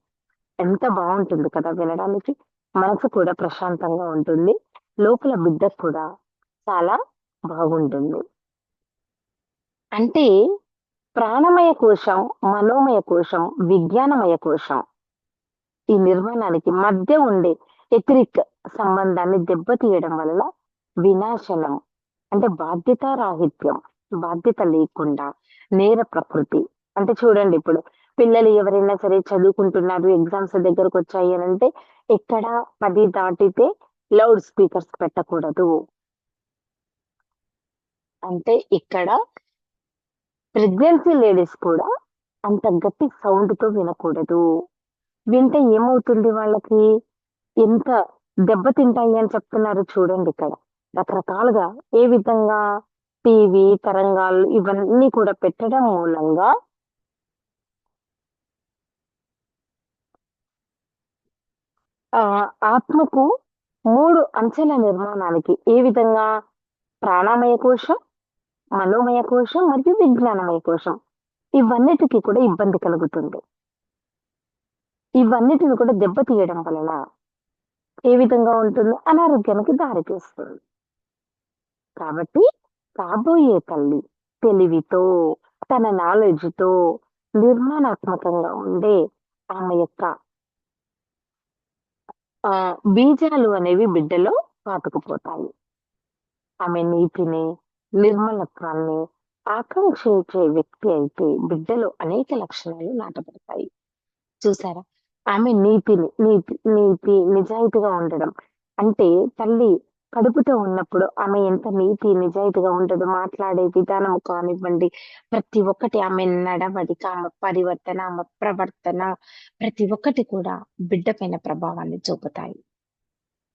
ఎంత బావుంటుంది కదా వినడానికి. మనసు కూడా ప్రశాంతంగా ఉంటుంది. లోపల బిడ్డకు కూడా చాలా బాగుంటుంది. అంటే ప్రాణమయ కోశం, మనోమయ కోశం, విజ్ఞానమయ కోశం ఈ నిర్మాణానికి మధ్య ఉండే ఎథరిక్ సంబంధాన్ని దెబ్బతీయడం వల్ల వినాశనం అంటే బాధ్యతారాహిత్యం, బాధ్యత లేకుండా నేర ప్రకృతి. అంటే చూడండి ఇప్పుడు పిల్లలు ఎవరైనా సరే చదువుకుంటున్నారు, ఎగ్జామ్స్ దగ్గరకొచ్చాయి అనంటే ఎక్కడ 10 దాటితే లౌడ్ స్పీకర్స్ పెట్టకూడదు. అంటే ఇక్కడ ప్రెగ్నెన్సీ లేడీస్ కూడా అంత గట్టి సౌండ్‌తో వినకూడదు. వింటే ఏమవుతుంది వాళ్ళకి? ఎంత దెబ్బతింటాయి అని చెప్తున్నారు చూడండిక్కడ. రకరకాలుగా ఏ విధంగా? టీవీ తరంగాలు ఇవన్నీ కూడా పెట్టడం మూలంగా ఆత్మకు 3 అంచెల నిర్మాణానికి ఏ విధంగా? ప్రాణమయ కోశం, మనోమయ కోశం మరియు విజ్ఞానమయ కోశం. ఇవన్నిటికి కూడా ఇబ్బంది కలుగుతుంది. ఇవన్నిటిని కూడా దెబ్బతీయడం వలన ఏ విధంగా ఉంటుంది? అనారోగ్యానికి దారితీస్తుంది. కాబట్టి కాబోయే తల్లి తెలివితో, తన నాలెడ్జ్‌తో నిర్మాణాత్మకంగా ఉండే ఆమె యొక్క బీజాలు అనేవి బిడ్డలో పాతుకుపోతాయి. ఆమె నీతిని, నిర్మలత్వాన్ని ఆకాంక్షించే వ్యక్తి అయితే బిడ్డలో అనేక లక్షణాలు నాటబడతాయి. చూసారా? ఆమె నీతి, నిజాయితీగా ఉండడం. అంటే తల్లి కడుపుతో ఉన్నప్పుడు ఆమె ఎంత నీతి, నిజాయితీగా ఉంటదో మాట్లాడే విధానం కానివ్వండి, ప్రతి ఒక్కటి ఆమె నడవడిక, ఆమె పరివర్తన, ఆమె ప్రవర్తన ప్రతి ఒక్కటి కూడా బిడ్డ పైన ప్రభావాన్ని చూపుతాయి.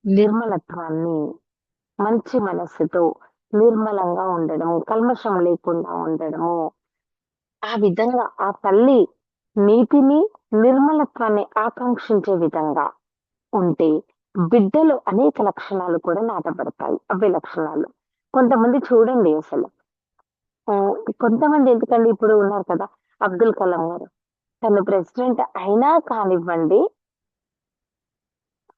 నిర్మలత్వాన్ని, మంచి మనస్సుతో నిర్మలంగా ఉండడం, కల్మషం లేకుండా ఉండడము. ఆ విధంగా ఆ తల్లి నీతిని, నిర్మలత్వాన్ని ఆకాంక్షించే విధంగా ఉంటే బిడ్డలో అనేక లక్షణాలు కూడా నాటబడతాయి. అవే లక్షణాలు. కొంతమంది చూడండి అసలు. కొంతమంది ఎందుకండి ఇప్పుడు ఉన్నారు కదా! అబ్దుల్ కలాం గారు. తను ప్రెసిడెంట్ అయినా కానివ్వండి,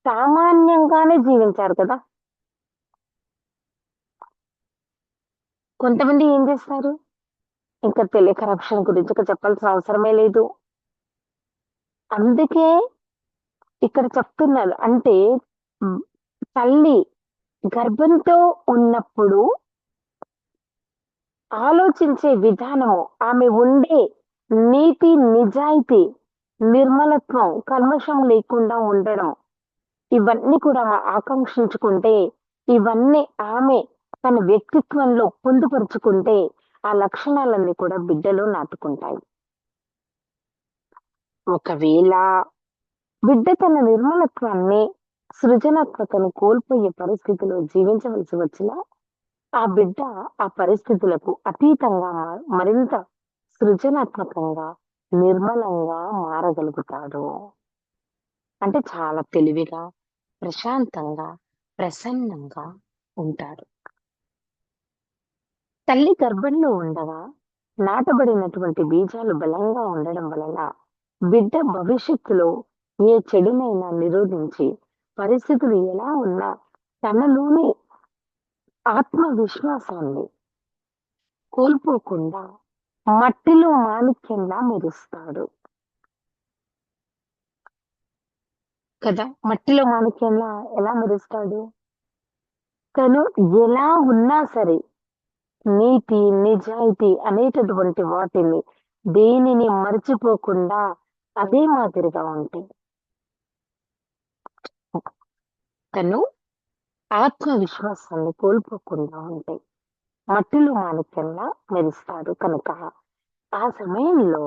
సామాన్యంగానే జీవించారు కదా! కొంతమంది ఏం చేస్తారు? ఇంకా కరప్షన్ గురించి ఇక చెప్పాల్సిన అవసరమే లేదు. అందుకే ఇక్కడ చెప్తున్నారు. అంటే హ్మ్. తల్లి గర్భంతో ఉన్నప్పుడు ఆలోచించే విధానము, ఆమె ఉండే నీతి, నిజాయితీ, నిర్మలత్వం, కల్మషం లేకుండా ఉండడం, ఇవన్నీ కూడా ఆకాంక్షించుకుంటే, ఇవన్నీ ఆమె తన వ్యక్తిత్వంలో పొందుపరుచుకుంటే, ఆ లక్షణాలన్నీ కూడా బిడ్డలో నాటుకుంటాయి. ఒకవేళ బిడ్డ తన నిర్మలత్వాన్ని, సృజనాత్మకతను కోల్పోయే పరిస్థితిలో జీవించవలసి వచ్చినా, ఆ బిడ్డ ఆ పరిస్థితులకు అతీతంగా మరింత సృజనాత్మకంగా, నిర్మలంగా మారగలుగుతాడు. అంటే చాలా తెలివిగా, ప్రశాంతంగా, ప్రసన్నంగా ఉంటాడు. తల్లి గర్భంలో ఉండగా నాటబడినటువంటి బీజాలు బలంగా ఉండడం వలన బిడ్డ భవిష్యత్తులో ఏ చెడునైనా నిరోధించి పరిస్థితులు ఎలా ఉన్నా తనలోని ఆత్మవిశ్వాసాన్ని కోల్పోకుండా మట్టిలో మాణిక్యంలా మెరుస్తాడు. కదా! మట్టిలో మాణిక్యంలా ఎలా మెరుస్తాడు? తను ఎలా ఉన్నా సరే నీతి, నిజాయితీ అనేటటువంటి వాటిని దేనిని మరచిపోకుండా అదే మాదిరిగా ఉంటే తను ఆత్మవిశ్వాసాన్ని కోల్పోకుండా ఉంటే మట్టిలో మాణిక్యంలా మెరుస్తాడు కనుక ఆ సమయంలో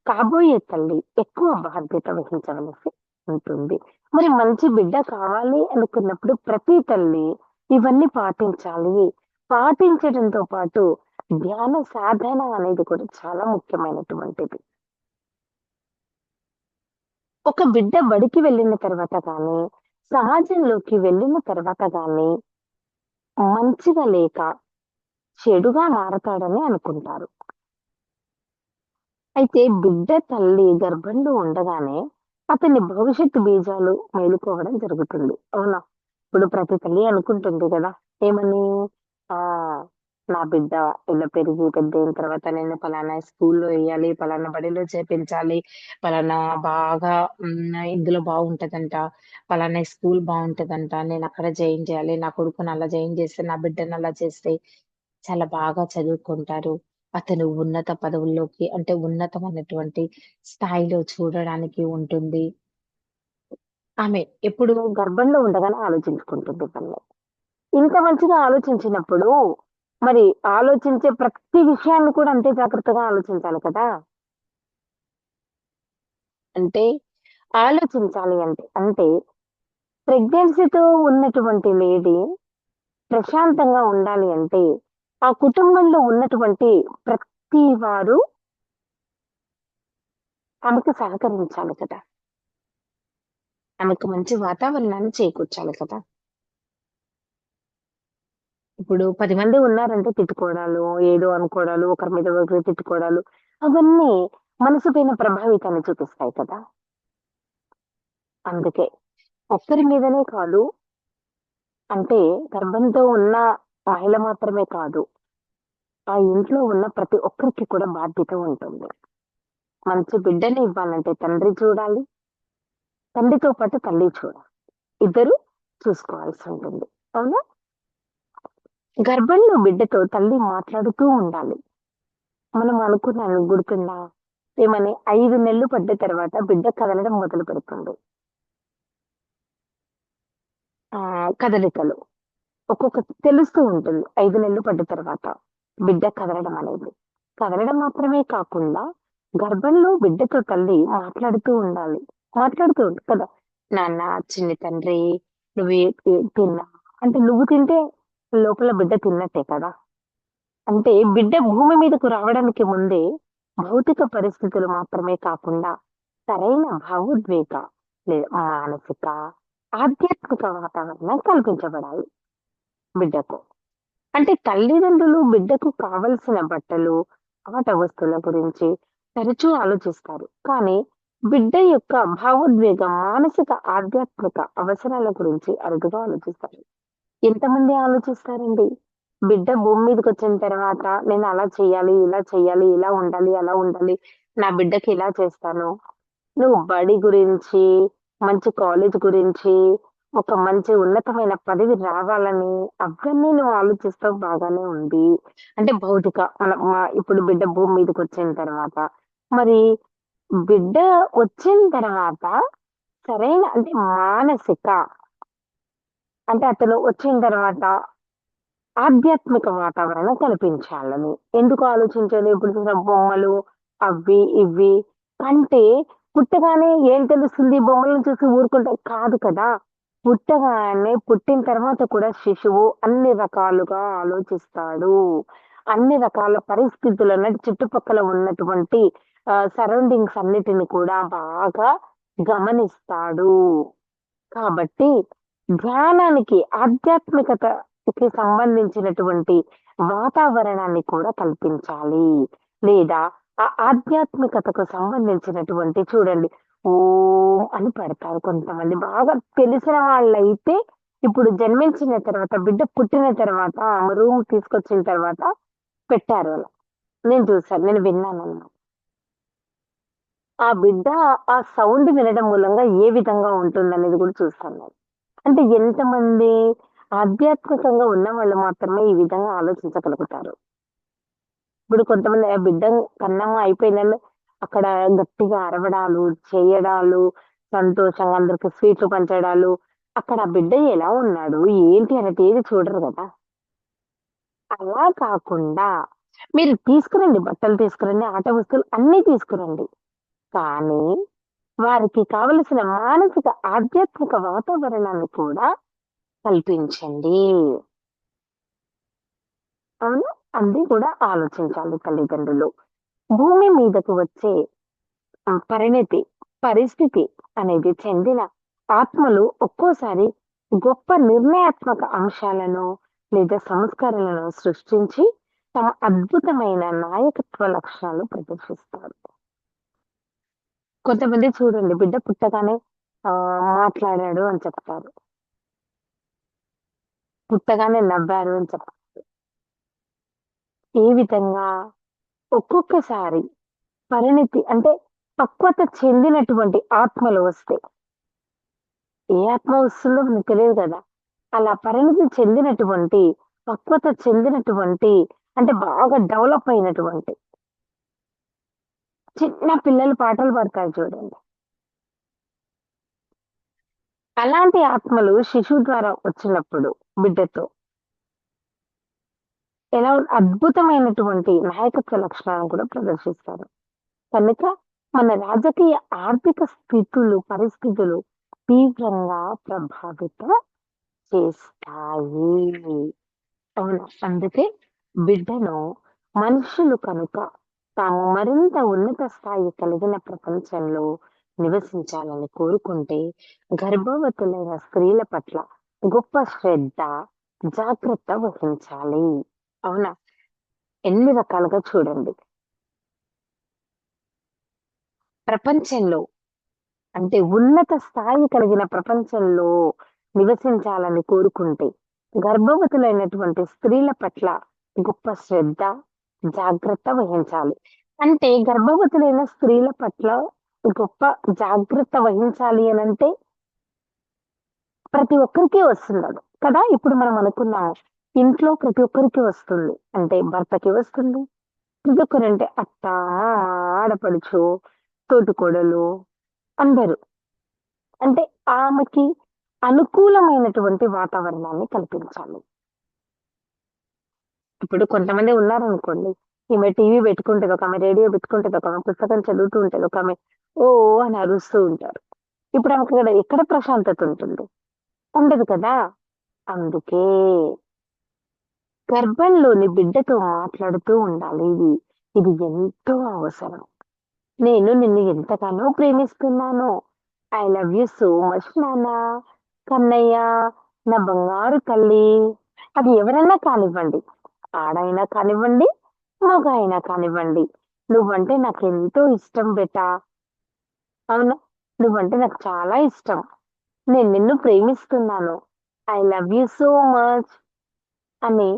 కాబోయే తల్లి ఎక్కువ బాధ్యత వహించవలసి ఉంటుంది. మరి మంచి బిడ్డ కావాలి అనుకున్నప్పుడు ప్రతి తల్లి ఇవన్నీ పాటించాలి. పాటించడంతో పాటు ధ్యాన సాధన అనేది కూడా చాలా ముఖ్యమైనటువంటిది. ఒక బిడ్డ బడికి వెళ్ళిన తర్వాత గానీ, సమాజంలోకి వెళ్ళిన తర్వాత గానీ, మంచిగా లేక చెడుగా మారతాడని అనుకుంటారు. అయితే బిడ్డ తల్లి గర్భంలో ఉండగానే అతని భవిష్యత్తు బీజాలు మేలుకోవడం జరుగుతుంది. అవునా? ఇప్పుడు ప్రతి తల్లి అనుకుంటుంది కదా! ఏమని? ఆహ్, నా బిడ్డ ఇలా పెరిగి పెద్దయిన తర్వాత నేను పలానా స్కూల్‌లో ఎయ్యాలి, పలానా బడిలో చేర్పించాలి, పలానా బాగా ఇందులో బాగుంటదంట, పలానా స్కూల్ బావుంటదంట, నేనక్కడ జాయిన్ చేయాలి, నా కొడుకుని అలా జాయిన్ చేస్తే, నా బిడ్డని అలా చేస్తే చాలా బాగా చదువుకుంటారు. అతను ఉన్నత పదవుల్లోకి అంటే ఉన్నతమైనటువంటి స్థాయిలో చూడడానికి ఉంటుంది. ఆమె ఎప్పుడు గర్భంలో ఉండగానే ఆలోచించుకుంటుంది తను. ఇంత మంచిగా ఆలోచించినప్పుడు, మరి ఆలోచించే ప్రతి విషయాన్ని కూడా అంతే జాగ్రత్తగా ఆలోచించాలి కదా! అంటే ఆలోచించాలి అంటే ప్రెగ్నెన్సీతో ఉన్నటువంటి లేడీ ప్రశాంతంగా ఉండాలి అంటే, ఆ కుటుంబంలో ఉన్నటువంటి ప్రతి వారు ఆమెకు సహకరించాలి కదా! ఆమెకు మంచి వాతావరణాన్ని చేకూర్చాలి కదా! ఇప్పుడు 10 మంది ఉన్నారంటే తిట్టుకోవడాలు, ఏదో అనుకోవడాలు, ఒకరి మీద ఒకరు తిట్టుకోవడాలు, అవన్నీ మనసు పైన ప్రభావితాన్ని చూపిస్తాయి కదా! అందుకే ఒక్కరి మీదనే కాదు, అంటే గర్భంతో ఉన్న మహిళ మాత్రమే కాదు, ఆ ఇంట్లో ఉన్న ప్రతి ఒక్కరికి కూడా బాధ్యత ఉంటుంది. మంచి బిడ్డని ఇవ్వాలంటే తండ్రి చూడాలి, తండ్రితో పాటు తల్లి చూడాలి. ఇద్దరు చూసుకోవాల్సి ఉంటుంది. అవునా? గర్భంలో బిడ్డతో తల్లి మాట్లాడుతూ ఉండాలి. మనం అనుకున్నాను గుర్తుందా? ఏమని 5 నెలలు పడ్డ తర్వాత బిడ్డ కదలడం మొదలుపెడుతుంది. కదలికలు. ఒక్కొక్కటి తెలుస్తూ ఉంటుంది. 5 నెలలు పడ్డ తర్వాత బిడ్డ కదలడం అనేది. కదలడం మాత్రమే కాకుండా గర్భంలో బిడ్డతో తల్లి మాట్లాడుతూ ఉండాలి. మాట్లాడుతూ ఉంది కదా! నాన్న, చిన్ని తండ్రి నువ్వు తిన్నావా? అంటే నువ్వు తింటే లోపల బిడ్డ తిన్నట్టే కదా! అంటే బిడ్డ భూమి మీదకు రావడానికి ముందే భౌతిక పరిస్థితులు మాత్రమే కాకుండా సరైన భావోద్వేగ మానసిక, ఆధ్యాత్మిక వాతావరణం కల్పించబడాలి బిడ్డకు. అంటే తల్లిదండ్రులు బిడ్డకు కావలసిన బట్టలు, ఆట వస్తువుల గురించి తరచూ ఆలోచిస్తారు. కానీ బిడ్డ యొక్క భావోద్వేగ, మానసిక, ఆధ్యాత్మిక అవసరాల గురించి అరుదుగా ఆలోచిస్తారు. ఎంతమంది ఆలోచిస్తారండి? బిడ్డ భూమి మీదకొచ్చిన తర్వాత నేను అలా చెయ్యాలి, ఇలా చెయ్యాలి, ఇలా ఉండాలి, అలా ఉండాలి. నా బిడ్డకి ఇలా చేస్తాను. నువ్వు బడి గురించి, మంచి కాలేజ్ గురించి, ఒక మంచి ఉన్నతమైన పదవి రావాలని అవన్నీ నువ్వు ఆలోచిస్తావు బాగానే ఉంది. అంటే భౌతిక ఇప్పుడు బిడ్డ భూమి మీదకొచ్చిన తర్వాత, మరి బిడ్డ వచ్చిన తర్వాత సరైన అంటే మానసిక అంటే అతను వచ్చిన తర్వాత ఆధ్యాత్మిక వాతావరణం కల్పించాలని. ఎందుకు ఆలోచించాలి? ఇప్పుడు చూసిన బొమ్మలు అవి, ఇవి కంటే పుట్టగానే ఏం తెలుస్తుంది? బొమ్మలను చూసి ఊరుకుంటే కాదు కదా! పుట్టగానే పుట్టిన తర్వాత కూడా శిశువు అన్ని రకాలుగా ఆలోచిస్తాడు. అన్ని రకాల పరిస్థితులను చుట్టుపక్కల ఉన్నటువంటి సరౌండింగ్స్ అన్నిటిని కూడా బాగా గమనిస్తాడు. కాబట్టి ధ్యానానికి, ఆధ్యాత్మికతకి సంబంధించినటువంటి వాతావరణాన్ని కూడా కల్పించాలి. లేదా ఆ ఆధ్యాత్మికతకు సంబంధించినటువంటి చూడండి అని పెడతారు కొంతమంది. బాగా తెలిసిన వాళ్ళైతే ఇప్పుడు జన్మించిన తర్వాత, బిడ్డ పుట్టిన తర్వాత రూమ్‌కి తీసుకొచ్చిన తర్వాత పెట్టారు అలా. నేను చూసాను. నేను విన్నానన్నమాట. ఆ బిడ్డ ఆ సౌండ్ వినడం మూలంగా ఏ విధంగా ఉంటుందనేది కూడా చూస్తాను నేను. అంటే ఎంతమంది ఆధ్యాత్మికంగా ఉన్నవాళ్ళు మాత్రమే ఈ విధంగా ఆలోచించగలుగుతారు. ఇప్పుడు కొంతమంది బిడ్డ కన్నాము అయిపోయిందని అక్కడ గట్టిగా అరవడాలు, చేయడాలు, సంతోషంగా అందరికి స్వీట్లు పంచడాలు. అక్కడ ఆ బిడ్డ ఎలా ఉన్నాడు? ఏంటి అనేది ఏది చూడరు గదా! అలా కాకుండా మీరు తీసుకురండి. బట్టలు తీసుకురండి, ఆట వస్తువులు అన్నీ తీసుకురండి. కానీ వారికి కావలసిన మానసిక, ఆధ్యాత్మిక వాతావరణాన్ని కూడా కల్పించండి. అవునా? అది కూడా ఆలోచించాలి తల్లిదండ్రులు. భూమి మీదకు వచ్చే పరిణితి, పరిస్థితి అనేది చెందిన ఆత్మలు ఒక్కోసారి గొప్ప నిర్ణయాత్మక అంశాలను లేదా సంస్కారాలను సృష్టించి తమ అద్భుతమైన నాయకత్వ లక్షణాలు ప్రదర్శిస్తారు. కొంతమంది చూడండి బిడ్డ పుట్టగానే మాట్లాడాడు అని చెప్తారు. పుట్టగానే నవ్వారు అని చెప్తారు. ఏ విధంగా ఒక్కొక్కసారి పరిణితి అంటే పక్వత చెందినటువంటి ఆత్మలు వస్తాయి. ఏ ఆత్మ వస్తుందో మనకు తెలియదు కదా! అలా పరిణితి చెందినటువంటి, పక్వత చెందినటువంటి అంటే బాగా డెవలప్ అయినటువంటి చిన్న పిల్లలు పాటలు పాడతారు చూడండి. అలాంటి ఆత్మలు శిశువు ద్వారా వచ్చినప్పుడు బిడ్డతో ఎలా అద్భుతమైనటువంటి నాయకత్వ లక్షణాలను కూడా ప్రదర్శిస్తారు. కనుక మన రాజకీయ, ఆర్థిక స్థితులు, పరిస్థితులు తీవ్రంగా ప్రభావితం చేస్తాయి. అవును. అందుకే బిడ్డను మనుషులు కనుక తాము మరింత ఉన్నత స్థాయి కలిగిన ప్రపంచంలో నివసించాలని కోరుకుంటే గర్భవతులైన స్త్రీల పట్ల గొప్ప శ్రద్ధ, జాగ్రత్త వహించాలి. అవునా? ఎన్ని రకాలుగా చూడండి. ప్రపంచంలో అంటే ఉన్నత స్థాయి కలిగిన ప్రపంచంలో నివసించాలని కోరుకుంటే, గర్భవతులైనటువంటి స్త్రీల పట్ల గొప్ప శ్రద్ధ, జాగ్రత్త వహించాలి. అంటే గర్భవతులైన స్త్రీల పట్ల గొప్ప జాగ్రత్త వహించాలి అనంటే ప్రతి ఒక్కరికి వస్తుందది. కదా! ఇప్పుడు మనం అనుకున్నాం. ఇంట్లో ప్రతి ఒక్కరికి వస్తుంది. అంటే భర్తకి వస్తుంది. ప్రతి ఒక్కరంటే అత్త, మామ, ఆడపడుచు, తోటికోడలు అందరూ. అంటే ఆమెకి అనుకూలమైనటువంటి వాతావరణాన్ని కల్పించాలి. ఇప్పుడు కొంతమంది ఉన్నారనుకోండి. ఈమె టీవీ పెట్టుకుంటది, ఒకామె రేడియో పెట్టుకుంటది, ఒకామె పుస్తకం చదువుతూ ఉంటది, ఒకామె ఓ అని అరుస్తూ ఉంటారు. ఇప్పుడు ఆమెకక్కడ ఎక్కడ ప్రశాంతత ఉంటుంది? ఉండదు కదా! అందుకే గర్భంలోని బిడ్డతో మాట్లాడుతూ ఉండాలి. ఇది ఎంతో అవసరం. నేను నిన్ను ఎంతగానో ప్రేమిస్తున్నాను. I love you so much నాన్న. కన్నయ్య, నా బంగారు తల్లి. అది ఎవరైనా కానివ్వండి. ఆడైనా కానివ్వండి, మగ అయినా కానివ్వండి. నువ్వంటే నాకెంతో ఇష్టం బేటా. అవునా? నువ్వంటే నాకు చాలా ఇష్టం. నేను నిన్ను ప్రేమిస్తున్నాను. I love you so much అని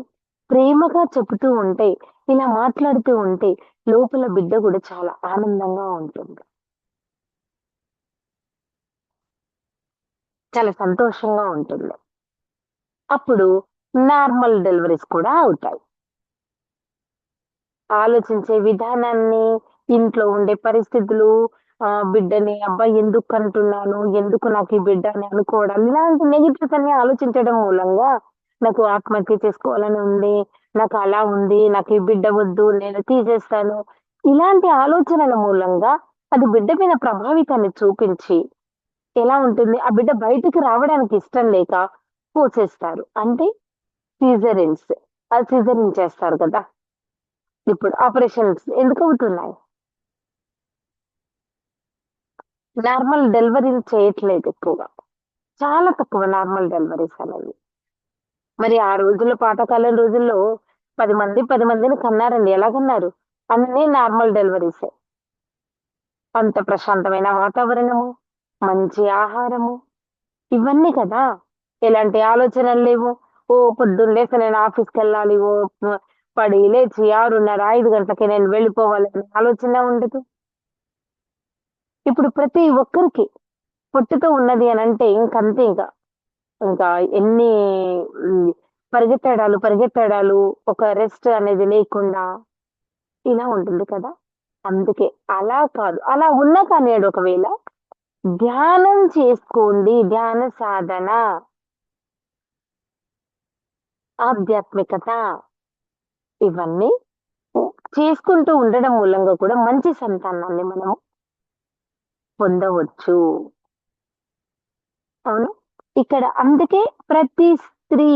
ప్రేమగా చెబుతూ ఉంటే, ఇలా మాట్లాడుతూ ఉంటే లోపల బిడ్డ కూడా చాలా ఆనందంగా ఉంటుంది. చాలా సంతోషంగా ఉంటుంది. అప్పుడు నార్మల్ డెలివరీస్ కూడా అవుతాయి. ఆలోచించే విధానాన్ని, ఇంట్లో ఉండే పరిస్థితులు, బిడ్డని అబ్బా! ఎందుకు కంటున్నాను? ఎందుకు నాకు ఈ బిడ్డ అని అనుకోవడం. ఇలాంటి నెగెటివ్స్ అన్నీ ఆలోచించడం మూలంగా నాకు ఆత్మహత్య చేసుకోవాలని ఉంది. నాకు అలా ఉంది. నాకు ఈ బిడ్డ వద్దు. నేను తీసేస్తాను. ఇలాంటి ఆలోచనల మూలంగా అది బిడ్డ మీద ప్రభావితాన్ని చూపించి ఎలా ఉంటుంది? ఆ బిడ్డ బయటికి రావడానికి ఇష్టం లేక పోసేస్తారు. అంటే సిజేరియన్స్. సిజేరియన్ చేస్తారు కదా! ఇప్పుడు ఆపరేషన్స్ ఎందుకవుతున్నాయి? నార్మల్ డెలివరీలు చేయట్లేదు ఎక్కువగా. చాలా తక్కువ నార్మల్ డెలివరీస్ అనేవి. మరి ఆ రోజుల్లో పాతకాలం రోజుల్లో 10 మందిని కన్నారండి. ఎలా కన్నారు? అన్నీ నార్మల్ డెలివరీసే. అంత ప్రశాంతమైన వాతావరణము, మంచి ఆహారము ఇవన్నీ కదా! ఎలాంటి ఆలోచనలు లేవు. పొద్దున్న లేసి నేను ఆఫీస్‌కెళ్ళాలి. పడి లేచి 6:30, 5 గంటలకి నేను వెళ్ళిపోవాలి అనే ఆలోచన ఉండదు. ఇప్పుడు ప్రతి ఒక్కరికి పొట్టుతో ఉన్నది అనంటే ఇంకంతే ఇంక. ఇంకా ఎన్ని హ్మ్, పరిగెత్తడాలు, ఒక రెస్ట్ అనేది లేకుండా ఇలా ఉంటుంది కదా! అందుకే అలా కాదు. అలా ఉన్నా కానియండి ఒకవేళ ధ్యానం చేసుకోండి. ధ్యాన సాధన, ఆధ్యాత్మికత ఇవన్నీ చేసుకుంటూ ఉండడం మూలంగా కూడా మంచి సంతానాన్ని మనం పొందవచ్చు. అవును. ఇక్కడ అందుకే ప్రతి స్త్రీ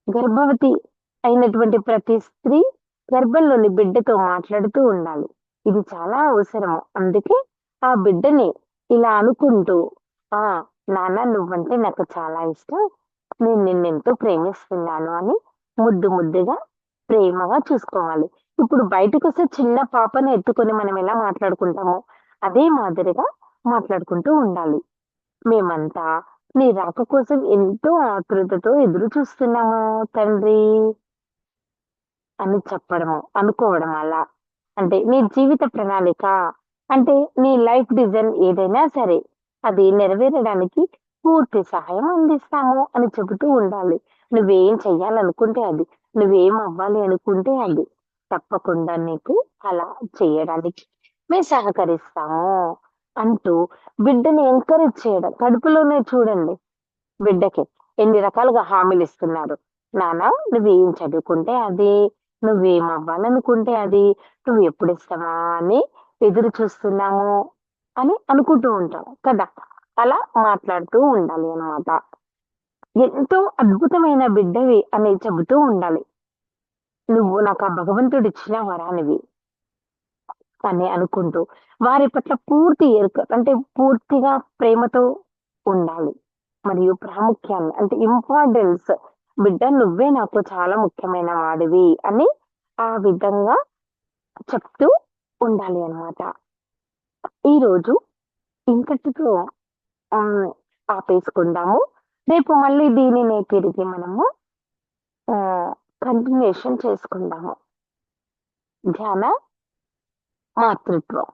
గర్భవతి అయినటువంటి ప్రతి స్త్రీ గర్భంలోని బిడ్డతో మాట్లాడుతూ ఉండాలి. ఇది చాలా అవసరము. అందుకే ఆ బిడ్డని ఇలా అనుకుంటూ, "ఆ! నాన్న నువ్వంటే నాకు చాలా ఇష్టం. నేను నిన్నెంతో ప్రేమిస్తున్నాను" అని ముద్దుగా, ప్రేమగా చూసుకోవాలి. ఇప్పుడు బయటకొస్తే చిన్న పాపని ఎత్తుకొని మనం ఎలా మాట్లాడుకుంటామో, అదే మాదిరిగా మాట్లాడుకుంటూ ఉండాలి. మేమంతా నీ రాక కోసం ఎంతో ఆతృతతో ఎదురు చూస్తున్నాము తండ్రి అని చెప్పడము, అనుకోవడం అలా. అంటే నీ జీవిత ప్రణాళిక అంటే నీ లైఫ్ డిజైన్ ఏదైనా సరే, అది నెరవేరడానికి పూర్తి సహాయం అందిస్తాము అని చెబుతూ ఉండాలి. నువ్వేం చెయ్యాలనుకుంటే అది, నువ్వేం అవ్వాలి అనుకుంటే అది. తప్పకుండా నీకు అలా చేయడానికి మేము సహకరిస్తాము అంటూ బిడ్డని ఎంకరేజ్ చేయడం. కడుపులోనే చూడండి బిడ్డకి ఎన్ని రకాలుగా హామీలిస్తున్నారు. నాన్న నువ్వేం చదువుకుంటే అది, నువ్వేం అవ్వాలనుకుంటే అది, నువ్వెప్పుడిస్తావా అని ఎదురు చూస్తున్నాము అని అనుకుంటూ ఉంటాం కదా! అలా మాట్లాడుతూ ఉండాలి అన్నమాట. ఎంతో అద్భుతమైన బిడ్డవి అని చెబుతూ ఉండాలి. నువ్వు నాకు ఆ భగవంతుడిచ్చిన వరానివి అని అనుకుంటూ, వారి పట్ల పూర్తి ఎరుక అంటే పూర్తిగా ప్రేమతో ఉండాలి. మరియు ప్రాముఖ్యాన్ని అంటే ఇంపార్టెన్స్ బిడ్డ నువ్వే నాకు చాలా ముఖ్యమైన వాడివి అని ఆ విధంగా చెప్తూ ఉండాలి అన్నమాట. ఈరోజు ఇంతటితో ఆహ్, ఆపేసుకుందాము. రేపు మళ్ళీ దీనినే తిరిగి మనము కంటిన్యూషన్ చేసుకుందాము. ధ్యాన మాతృత్వం.